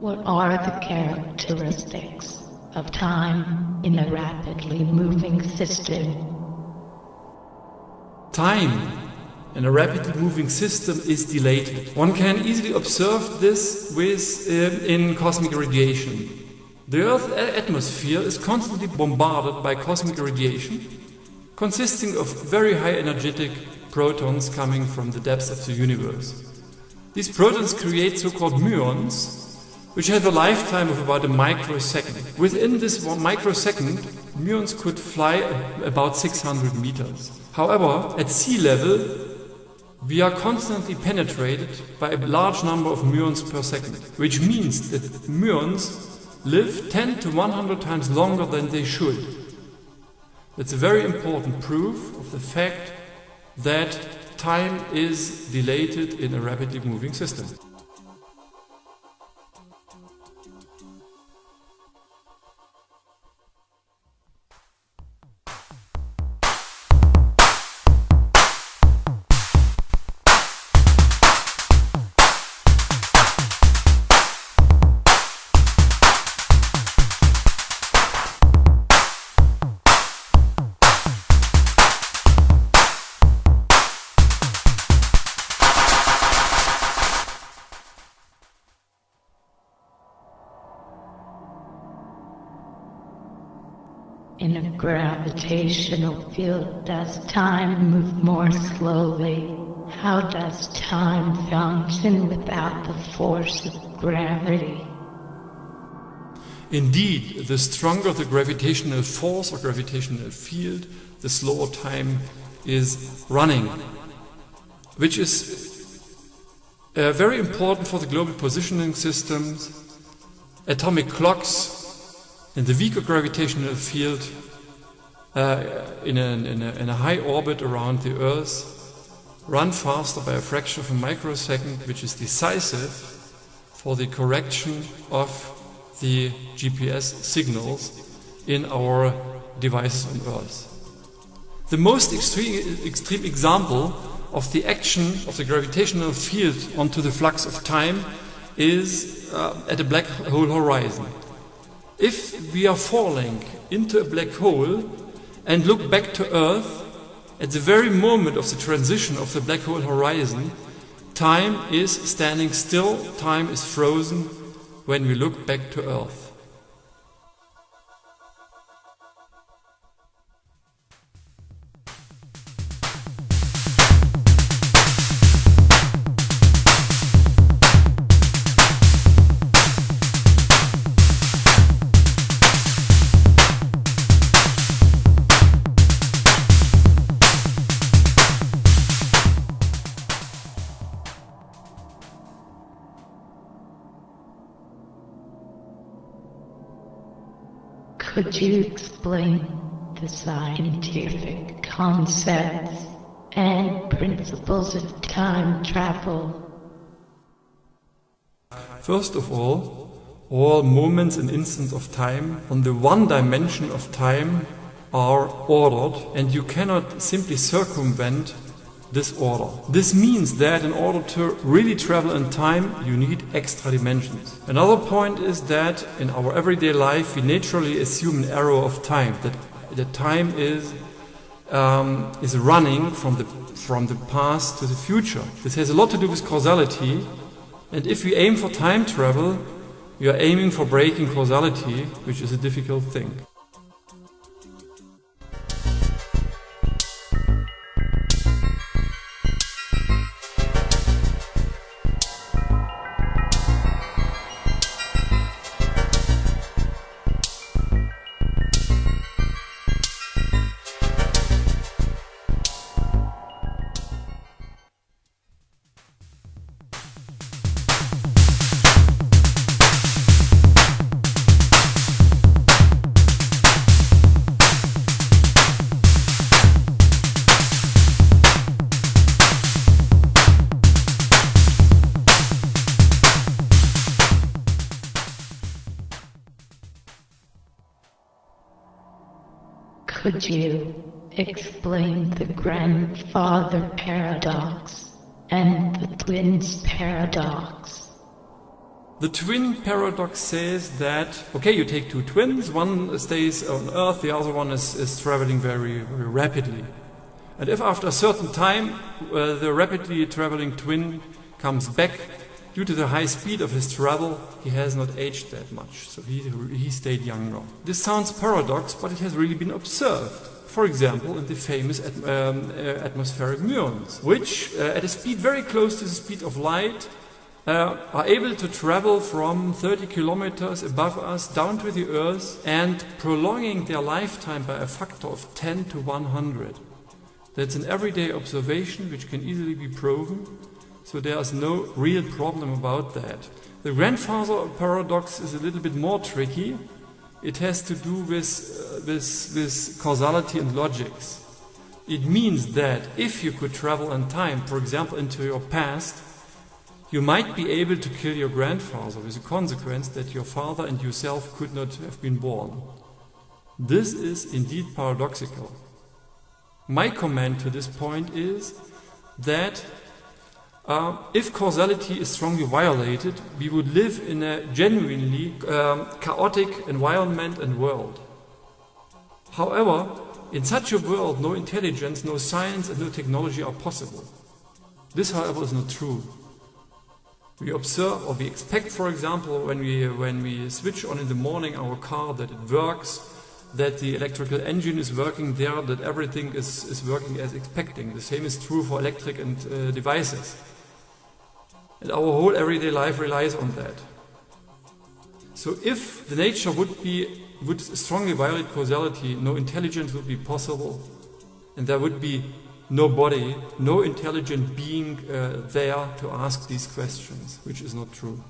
What are the characteristics of time in a rapidly moving system? Time in a rapidly moving system is dilated. One can easily observe this in cosmic radiation. The Earth's atmosphere is constantly bombarded by cosmic radiation, consisting of very high energetic protons coming from the depths of the universe. These protons create so-called muons, which have a lifetime of about a microsecond. Within this one microsecond, muons could fly about 600 meters. However, at sea level, we are constantly penetrated by a large number of muons per second, which means that muons live 10 to 100 times longer than they should. That's a very important proof of the fact that time is dilated in a rapidly moving system. In a gravitational field, does time move more slowly? How does time function without the force of gravity? Indeed, the stronger the gravitational force or gravitational field, the slower time is running, which is very important for the global positioning systems. Atomic clocks in the weaker gravitational field in a high orbit around the Earth run faster by a fraction of a microsecond, which is decisive for the correction of the GPS signals in our devices on Earth. The most extreme example of the action of the gravitational field onto the flux of time is at a black hole horizon. If we are falling into a black hole and look back to Earth, at the very moment of the transition of the black hole horizon, time is standing still, time is frozen when we look back to Earth. Could you explain the scientific concepts and principles of time travel? First of all moments and instants of time on the one dimension of time are ordered, and you cannot simply circumvent this order. This means that in order to really travel in time, you need extra dimensions. Another point is that in our everyday life, we naturally assume an arrow of time, that the time is running from the past to the future. This has a lot to do with causality, and if we aim for time travel, we are aiming for breaking causality, which is a difficult thing. Could you explain the grandfather paradox and the twins paradox? The twin paradox says that, okay, you take two twins, one stays on Earth, the other one is traveling very, very rapidly. And if after a certain time the rapidly traveling twin comes back, due to the high speed of his travel, he has not aged that much, so he stayed younger. This sounds paradox, but it has really been observed. For example, in the famous atmospheric muons, which at a speed very close to the speed of light are able to travel from 30 kilometers above us down to the Earth and prolonging their lifetime by a factor of 10 to 100. That's an everyday observation which can easily be proven, so there's no real problem about that. The grandfather paradox is a little bit more tricky. It has to do with causality and logics. It means that if you could travel in time, for example into your past, you might be able to kill your grandfather with the consequence that your father and yourself could not have been born. This is indeed paradoxical. My comment to this point is that if causality is strongly violated, we would live in a genuinely chaotic environment and world. However, in such a world, no intelligence, no science and no technology are possible. This, however, is not true. We observe or we expect, for example, when we switch on in the morning our car, that it works, that the electrical engine is working there, that everything is working as expecting. The same is true for electric and devices. And our whole everyday life relies on that. So if the nature would strongly violate causality, no intelligence would be possible, and there would be nobody, no intelligent being there to ask these questions, which is not true.